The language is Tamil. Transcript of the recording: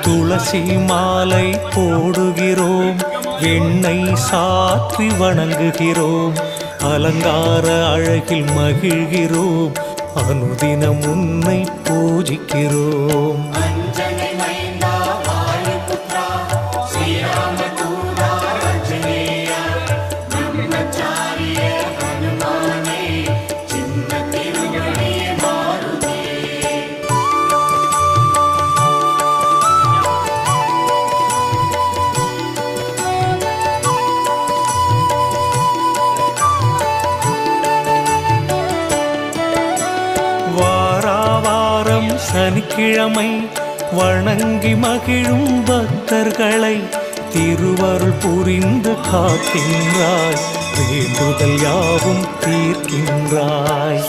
துளசி மாலை போடுகிறோம், எண்ணெய் சாற்றி வணங்குகிறோம், அலங்கார அழகில் மகிழ்கிறோம், அனுதினம் உன்னை பூஜிக்கிறோம். வாராவாரம் சனிக்கிழமை வணங்கி மகிழும் பக்தர்களை திருவருள் புரிந்து காக்கின்றாய், வேண்டுதல் யாவும் தீர்க்கின்றாய்.